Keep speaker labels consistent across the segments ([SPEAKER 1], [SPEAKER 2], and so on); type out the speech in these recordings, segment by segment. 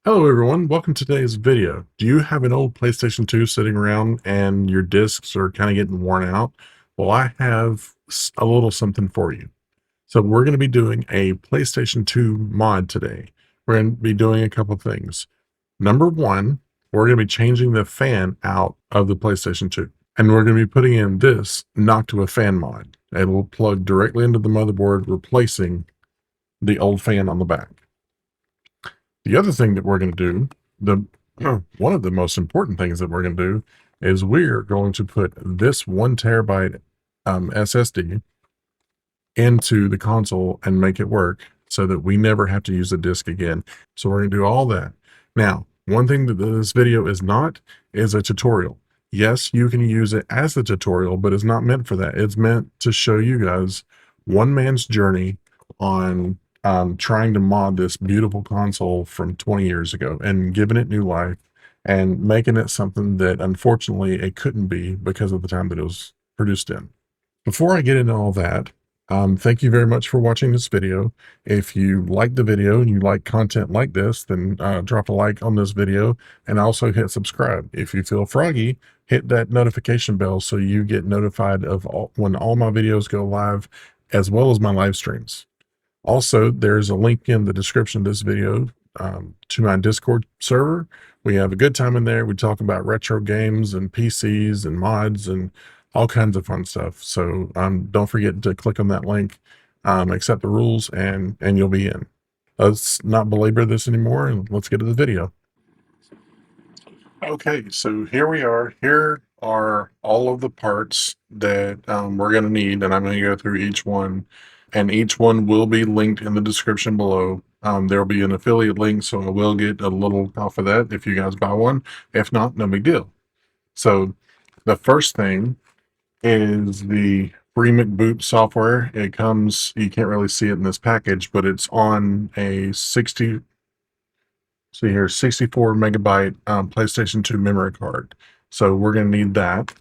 [SPEAKER 1] Hello everyone, welcome to today's video. Do you have an old PlayStation 2 sitting around and your discs are kind of getting worn out? Well, I have a little something for you. So we're going to be doing a PlayStation 2 mod today. We're going to be doing a couple of things. Number one, we're going to be changing the fan out of the PlayStation 2. And we're going to be putting in this Noctua fan mod. It will plug directly into the motherboard, replacing the old fan on the back. The other thing that we're going to do, the one of the most important things that we're going to do is we're going to put this 1 terabyte SSD into the console and make it work so that we never have to use the disk again. So we're going to do all that. Now, one thing that this video is not is a tutorial. Yes, you can use it as a tutorial, but it's not meant for that. It's meant to show you guys one man's journey on trying to mod this beautiful console from 20 years ago and giving it new life and making it something that unfortunately it couldn't be because of the time that it was produced in. Before I get into all that, thank you very much for watching this video. If you like the video and you like content like this, then drop a like on this video and also hit subscribe. If you feel froggy, hit that notification bell so you get notified of when all my videos go live, as well as my live streams. Also, there's a link in the description of this video to my Discord server. We have a good time in there. We talk about retro games and PCs and mods and all kinds of fun stuff. So don't forget to click on that link, accept the rules, and you'll be in. Let's not belabor this anymore, and let's get to the video. Okay, so here we are. Here are all of the parts that we're going to need, and I'm going to go through each one, and each one will be linked in the description below. There'll be an affiliate link, so I will get a little off of that if you guys buy one. If not, no big deal. So the first thing is the FreeMcBoot software. It comes, you can't really see it in this package, but it's on a 64 megabyte PlayStation 2 memory card. So we're going to need that.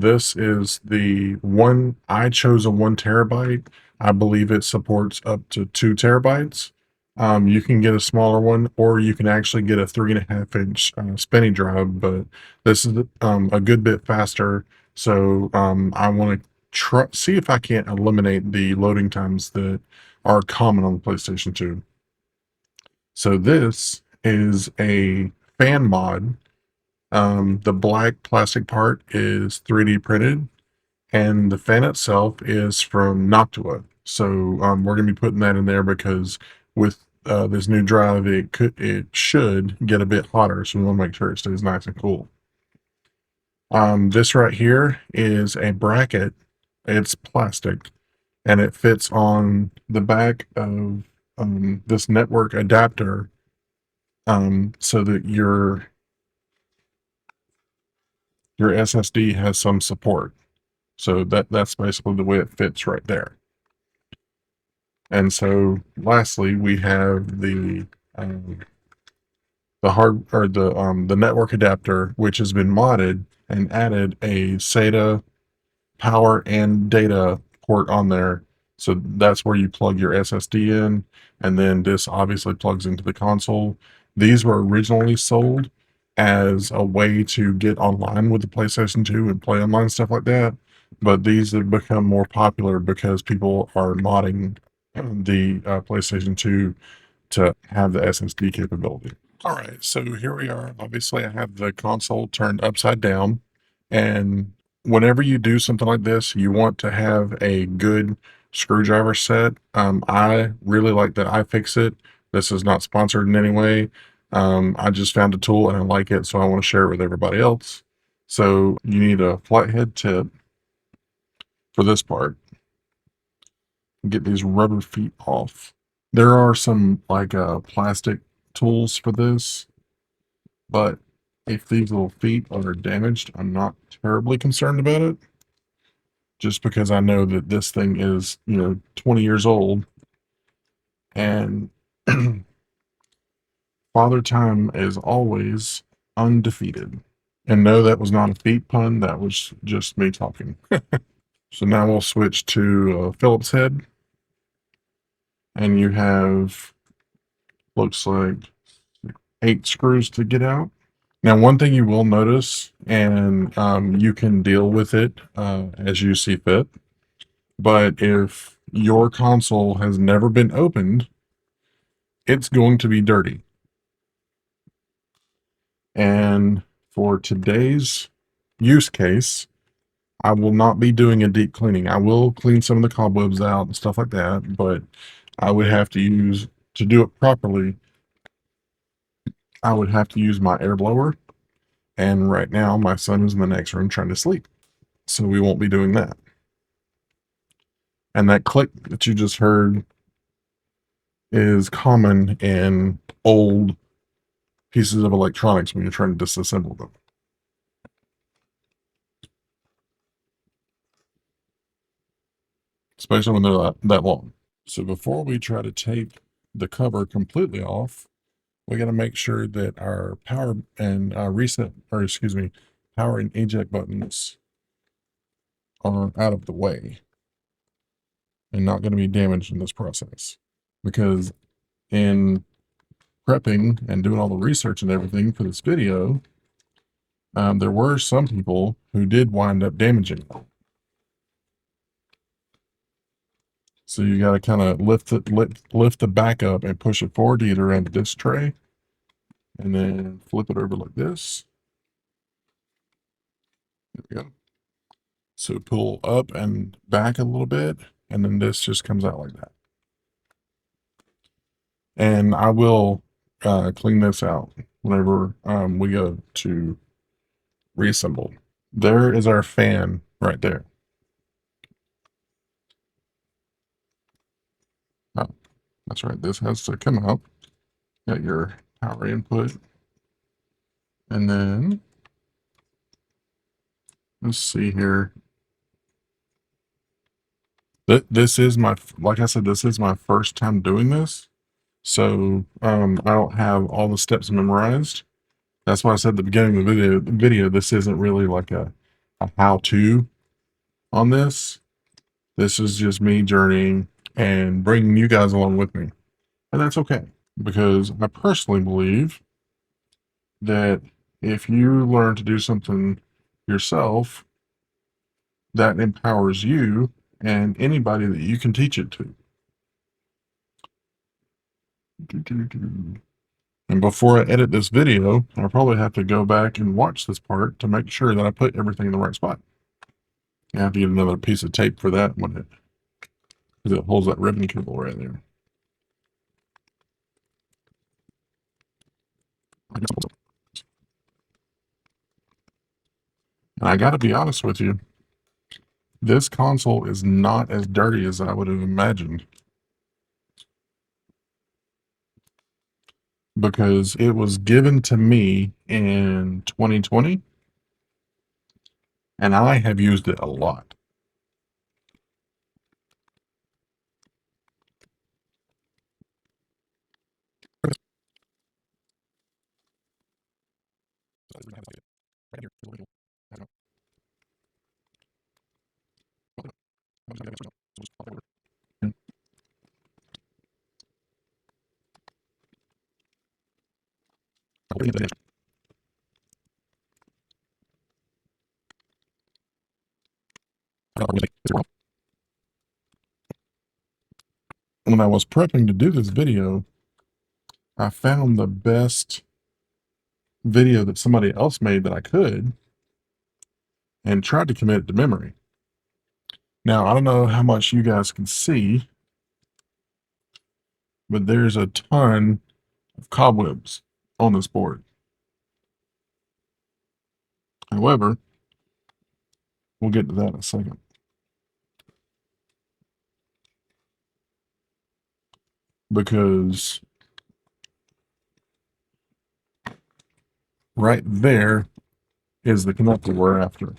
[SPEAKER 1] This is the one, I chose a 1 terabyte. I believe it supports up to 2 terabytes. You can get a smaller one, or you can actually get a 3.5 inch spinny drive, but this is a good bit faster. So I want to see if I can't eliminate the loading times that are common on the PlayStation 2. So this is a fan mod. The black plastic part is 3D printed, and the fan itself is from Noctua. So we're going to be putting that in there because with this new drive, it should get a bit hotter. So we want to make sure it stays nice and cool. This right here is a bracket. It's plastic, and it fits on the back of this network adapter, so that your SSD has some support. So that's basically the way it fits right there. And so lastly, we have the network adapter, which has been modded and added a SATA power and data port on there. So that's where you plug your SSD in, and then this obviously plugs into the console. These were originally sold as a way to get online with the PlayStation 2 and play online stuff like that, but these have become more popular because people are modding the PlayStation 2 to have the SSD capability. All right, so here we are. Obviously, I have the console turned upside down, and whenever you do something like this, you want to have a good screwdriver set. I really like that iFixit. This is not sponsored in any way. I just found a tool and I like it, so I want to share it with everybody else. So you need a flathead tip for this part. Get these rubber feet off. There are some like plastic tools for this, but if these little feet are damaged, I'm not terribly concerned about it, just because I know that this thing is, 20 years old, and Father Time is always undefeated. And no, that was not a feet pun, that was just me talking. So now we'll switch to Phillips head, and you have, looks like 8 screws to get out. Now, one thing you will notice, and you can deal with it as you see fit, but if your console has never been opened, it's going to be dirty. And for today's use case, I will not be doing a deep cleaning. I will clean some of the cobwebs out and stuff like that, but I would have to use, to do it properly, I would have to use my air blower. And right now, my son is in the next room trying to sleep. So we won't be doing that. And that click that you just heard is common in old pieces of electronics when you're trying to disassemble them, especially when they're that long. So before we try to take the cover completely off, we got to make sure that our power and reset, or excuse me, power and eject buttons are out of the way and not going to be damaged in this process. Because in prepping and doing all the research and everything for this video, there were some people who did wind up damaging them. So you got to kind of lift the back up and push it forward to get around the disc tray, and then flip it over like this. There we go. So pull up and back a little bit, and then this just comes out like that. And I will clean this out whenever we go to reassemble. There is our fan right there. Oh, that's right. This has to come out. Got your power input. And then, let's see here. This is my, like I said, this is my first time doing this. So I don't have all the steps memorized. That's why I said at the beginning of the video, this isn't really like a how-to on this. This is just me journeying and bringing you guys along with me. And that's okay, because I personally believe that if you learn to do something yourself, that empowers you and anybody that you can teach it to. And before I edit this video, I'll probably have to go back and watch this part to make sure that I put everything in the right spot. I have to get another piece of tape for that one, because it holds that ribbon cable right there. And I got to be honest with you, this console is not as dirty as I would have imagined, because it was given to me in 2020 and I have used it a lot. When I was prepping to do this video, I found the best video that somebody else made that I could and tried to commit it to memory. Now, I don't know how much you guys can see, but there's a ton of cobwebs on this board. However, we'll get to that in a second. Because right there is the connector we're after.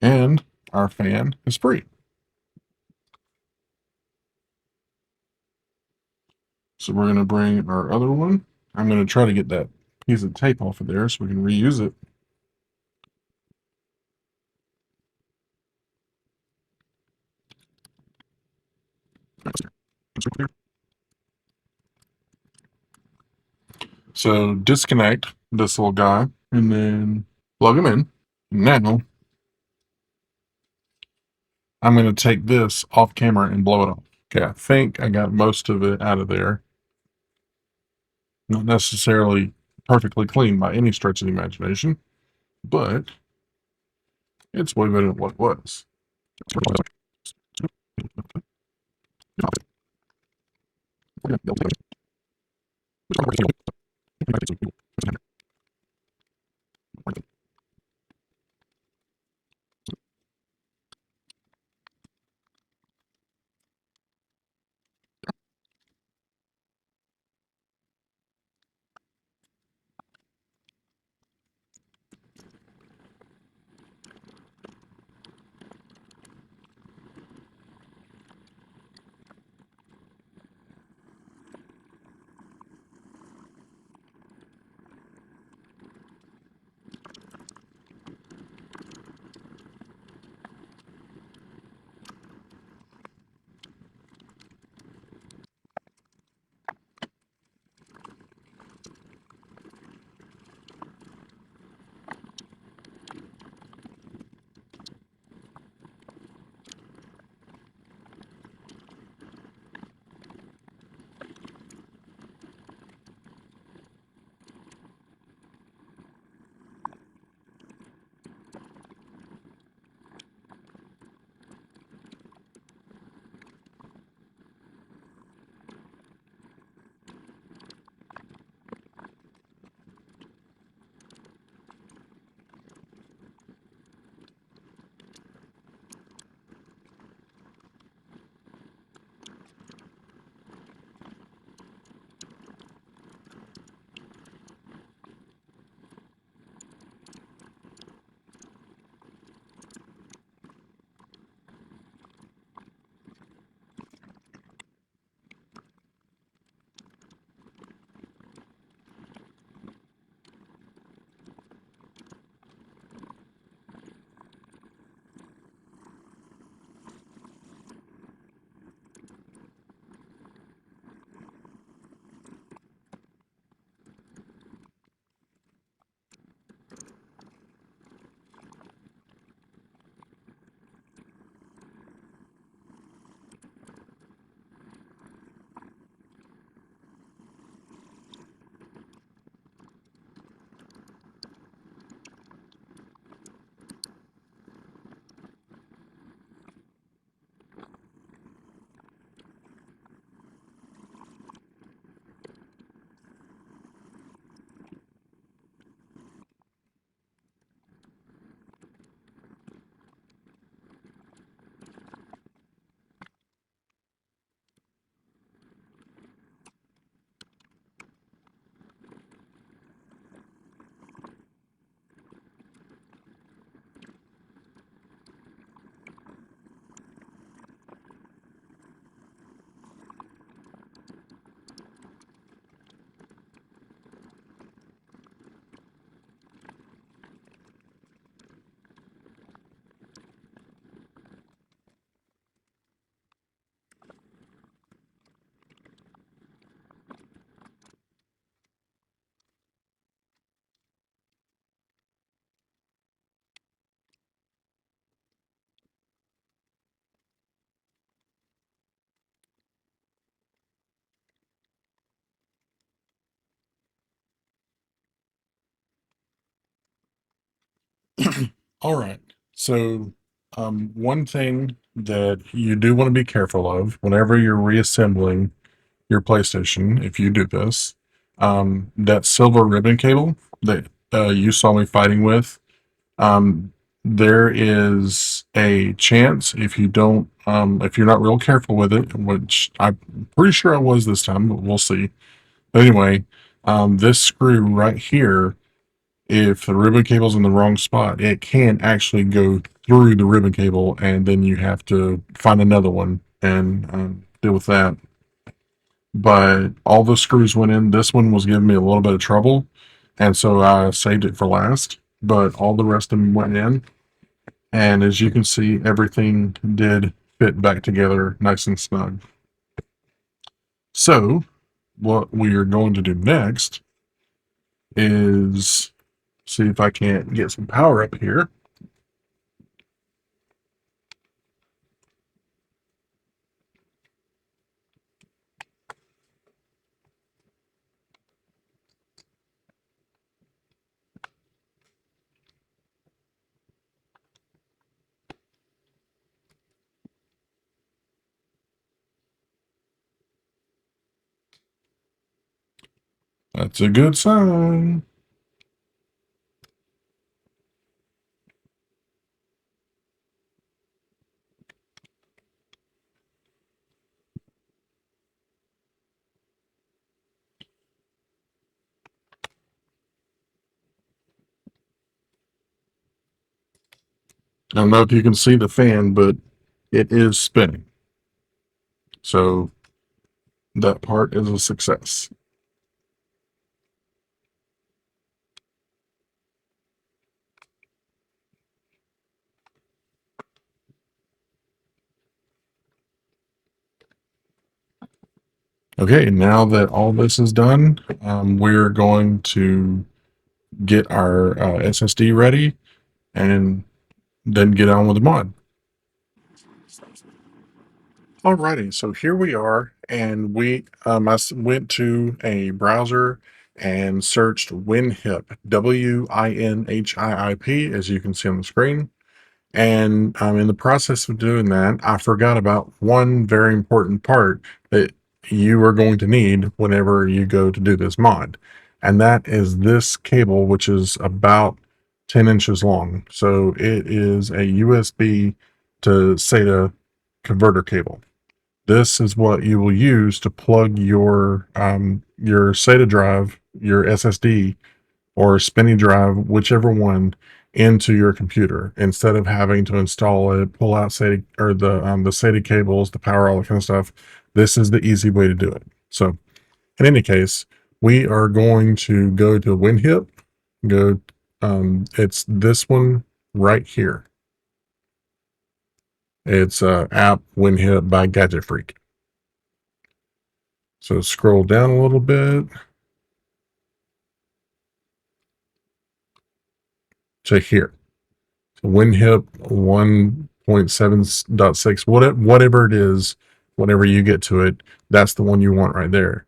[SPEAKER 1] And our fan is free. So we're going to bring our other one. I'm going to try to get that piece of tape off of there so we can reuse it. So disconnect this little guy and then plug him in. Now I'm going to take this off camera and blow it off. Okay, I think I got most of it out of there. Not necessarily perfectly clean by any stretch of the imagination, but it's way better than what it was. All right. So, one thing that you do want to be careful of whenever you're reassembling your PlayStation, if you do this, that silver ribbon cable that you saw me fighting with, um, there is a chance if you don't, if you're not real careful with it, which I'm pretty sure I was this time, but we'll see. But anyway, this screw right here, if the ribbon cable's in the wrong spot, it can actually go through the ribbon cable, and then you have to find another one and deal with that. but all the screws went in. This one was giving me a little bit of trouble, and so I saved it for last. But all the rest of them went in, and as you can see, everything did fit back together nice and snug. So, what we are going to do next is see if I can't get some power up here. That's a good sign. I don't know if you can see the fan, but it is spinning. So that part is a success. Okay, now that all this is done, we're going to get our SSD ready and then get on with the mod. Alrighty, so here we are, and went to a browser and searched WinHip, WINHIIP, as you can see on the screen. And in the process of doing that, I forgot about one very important part that you are going to need whenever you go to do this mod. And that is this cable, which is about 10 inches long. So it is a USB to SATA converter cable. This is what you will use to plug your SATA drive, your SSD, or spinning drive, whichever one, into your computer instead of having to install it, pull out SATA or the SATA cables, the power, all that kind of stuff. This is the easy way to do it. So, in any case, we are going to go to WinHip. Go, it's this one right here. It's app WinHip by Gadget Freak. So scroll down a little bit to here. WinHip 1.7.6, whatever it is, whenever you get to it, that's the one you want right there.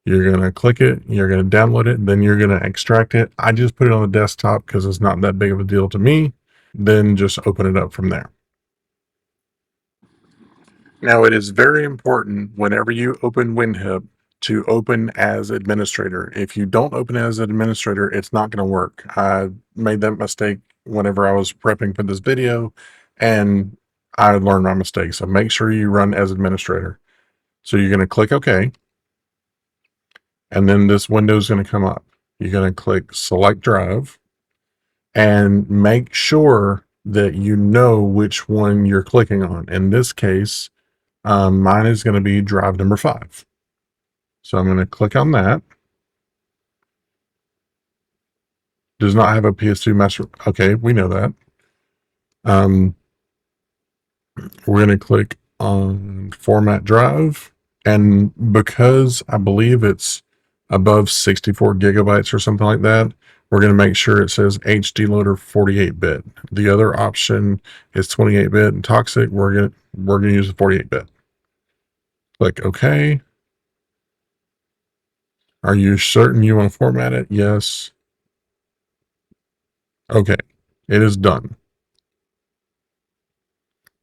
[SPEAKER 1] You're going to click it, you're going to download it, then you're going to extract it. I just put it on the desktop because it's not that big of a deal to me. Then just open it up from there. Now, it is very important whenever you open WinHip to open as administrator. If you don't open as administrator, it's not going to work. I made that mistake whenever I was prepping for this video, and I learned my mistake. So make sure you run as administrator. So you're going to click OK, and then this window is going to come up. You're going to click Select Drive, and make sure that you know which one you're clicking on. In this case, mine is going to be drive number 5. So I'm going to click on that. Does not have a PS2 master. Okay, we know that. We're going to click on format drive. And because I believe it's above 64 gigabytes or something like that, we're going to make sure it says HD loader 48-bit. The other option is 28-bit and toxic. We're going to use the 48-bit. Click OK. Are you certain you want to format it? Yes. Okay. It is done.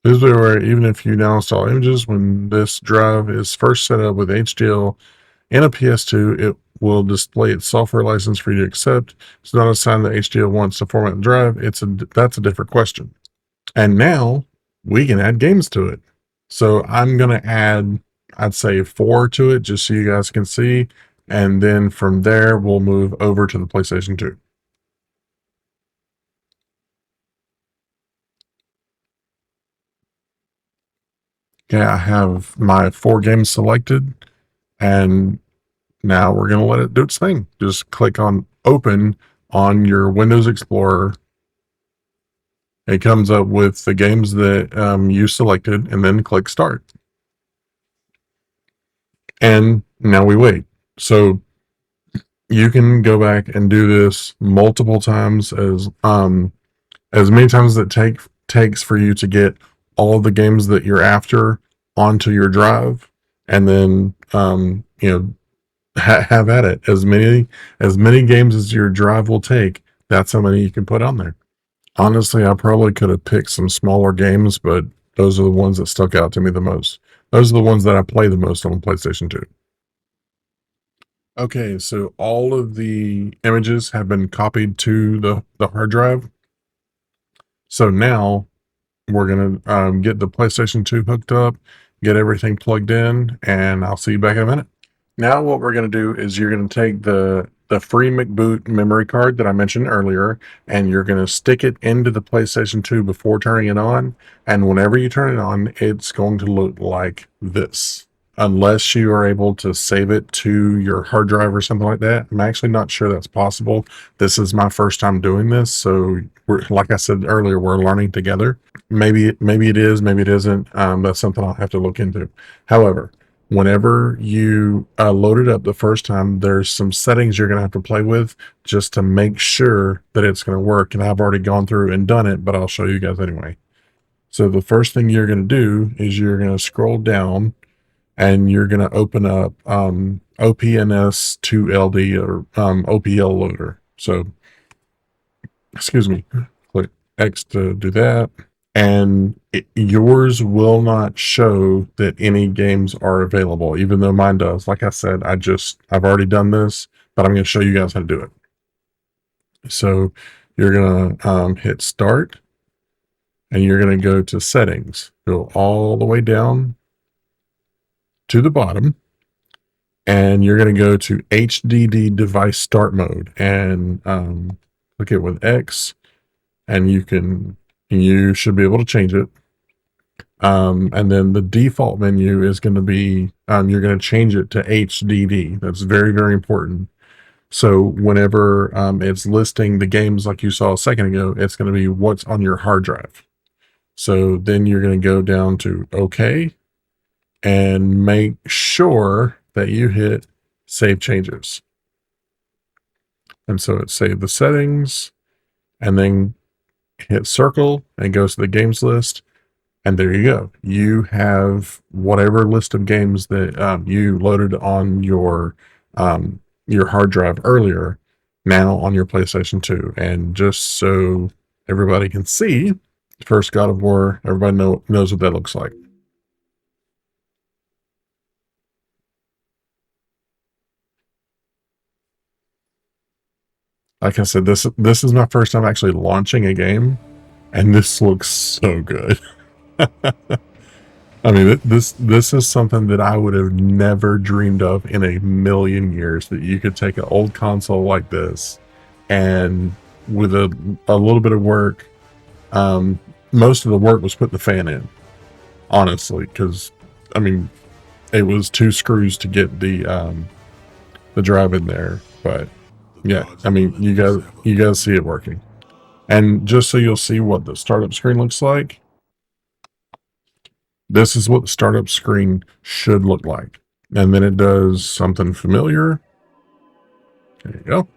[SPEAKER 1] This is where even if you now install images, when this drive is first set up with HDL in a PS2, it will display its software license for you to accept. It's not a sign that HDL wants to format the drive. That's a different question. And now we can add games to it. So I'm going to add, I'd say 4 to it just so you guys can see. And then from there, we'll move over to the PlayStation 2. Okay, I have my 4 games selected. And now we're going to let it do its thing. Just click on open on your Windows Explorer. It comes up with the games that you selected, and then click start. And now we wait. So you can go back and do this multiple times, as many times as it takes for you to get all of the games that you're after onto your drive, and then have at it. As many games as your drive will take, that's how many you can put on there. Honestly, I probably could have picked some smaller games, but those are the ones that stuck out to me the most. Those are the ones that I play the most on the PlayStation 2. Okay, so all of the images have been copied to the hard drive. So now we're going to get the PlayStation 2 hooked up, get everything plugged in, and I'll see you back in a minute. Now what we're going to do is you're going to take the FreeMcBoot memory card that I mentioned earlier, and you're going to stick it into the PlayStation 2 before turning it on. And whenever you turn it on, it's going to look like this. Unless you are able to save it to your hard drive or something like that. I'm actually not sure that's possible. This is my first time doing this, so like I said earlier, we're learning together. Maybe it is, maybe it isn't. That's something I'll have to look into. However, whenever you load it up the first time, there's some settings you're going to have to play with just to make sure that it's going to work. And I've already gone through and done it, but I'll show you guys anyway. So the first thing you're going to do is you're going to scroll down and you're going to open up OPNS2LD or OPL loader. So, excuse me, click X to do that. And yours will not show that any games are available, even though mine does. Like I said, I've already done this, but I'm going to show you guys how to do it. So you're going to hit start, and you're going to go to settings, go all the way down to the bottom, and you're going to go to HDD device start mode, and click it with X, and you should be able to change it. And then the default menu is going to be, you're going to change it to HDD. That's very, very important. So whenever it's listing the games like you saw a second ago, it's going to be what's on your hard drive. So then you're going to go down to OK and make sure that you hit save changes. And so it saved the settings, and then hit circle and goes to the games list. And there you go. You have whatever list of games that you loaded on your hard drive earlier now on your PlayStation 2. And just so everybody can see, first God of War, everybody knows what that looks like. Like I said, this is my first time actually launching a game, and this looks so good. I mean, this is something that I would have never dreamed of in a million years, that you could take an old console like this and with a little bit of work, most of the work was put the fan in, honestly, because I mean, it was two screws to get the drive in there. But yeah, I mean, you guys see it working. And just so you'll see what the startup screen looks like, this is what the startup screen should look like. And then it does something familiar. There you go.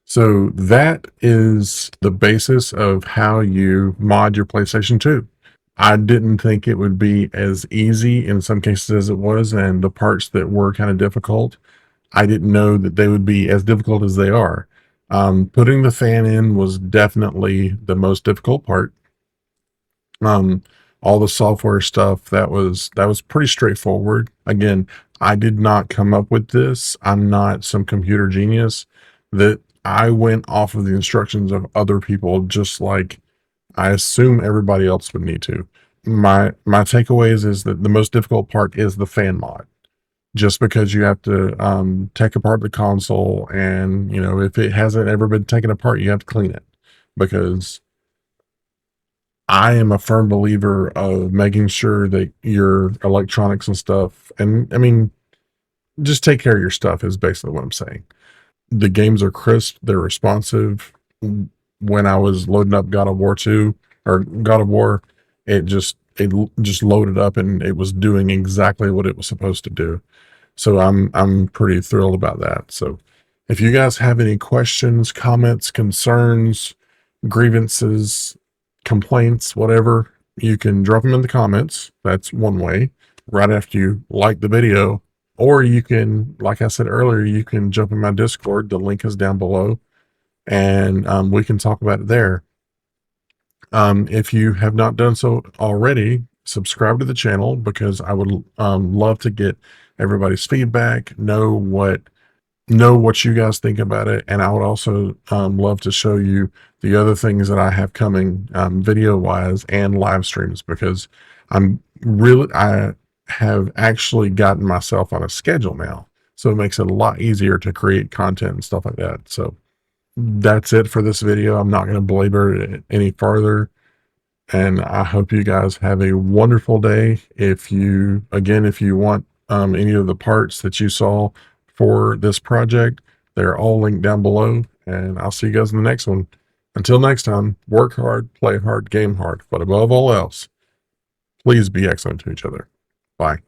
[SPEAKER 1] So that is the basis of how you mod your PlayStation 2. I didn't think it would be as easy in some cases as it was, and the parts that were kind of difficult, I didn't know that they would be as difficult as they are. Putting the fan in was definitely the most difficult part. Um, all the software stuff, that was pretty straightforward. Again, I did not come up with this. I'm not some computer genius. That I went off of the instructions of other people, just like I assume everybody else would need to. My takeaways is that the most difficult part is the fan mod, just because you have to take apart the console, and if it hasn't ever been taken apart, you have to clean it, because I am a firm believer of making sure that your electronics and stuff, and I mean, just take care of your stuff is basically what I'm saying. The games are crisp, they're responsive. When I was loading up God of War 2 or God of War, it just loaded up and it was doing exactly what it was supposed to do. So I'm pretty thrilled about that. So if you guys have any questions, comments, concerns, grievances, complaints, whatever, you can drop them in the comments. That's one way, right after you like the video. Or you can, like I said earlier, you can jump in my Discord. The link is down below, and we can talk about it there. If you have not done so already, subscribe to the channel because I would love to get everybody's feedback, know what you guys think about it, and I would also love to show you the other things that I have coming video wise and live streams because I have actually gotten myself on a schedule now, so it makes it a lot easier to create content and stuff like that. So that's it for this video. I'm not going to belabor it any farther. And I hope you guys have a wonderful day. If you want any of the parts that you saw for this project, they're all linked down below. And I'll see you guys in the next one. Until next time, work hard, play hard, game hard. But above all else, please be excellent to each other. Bye.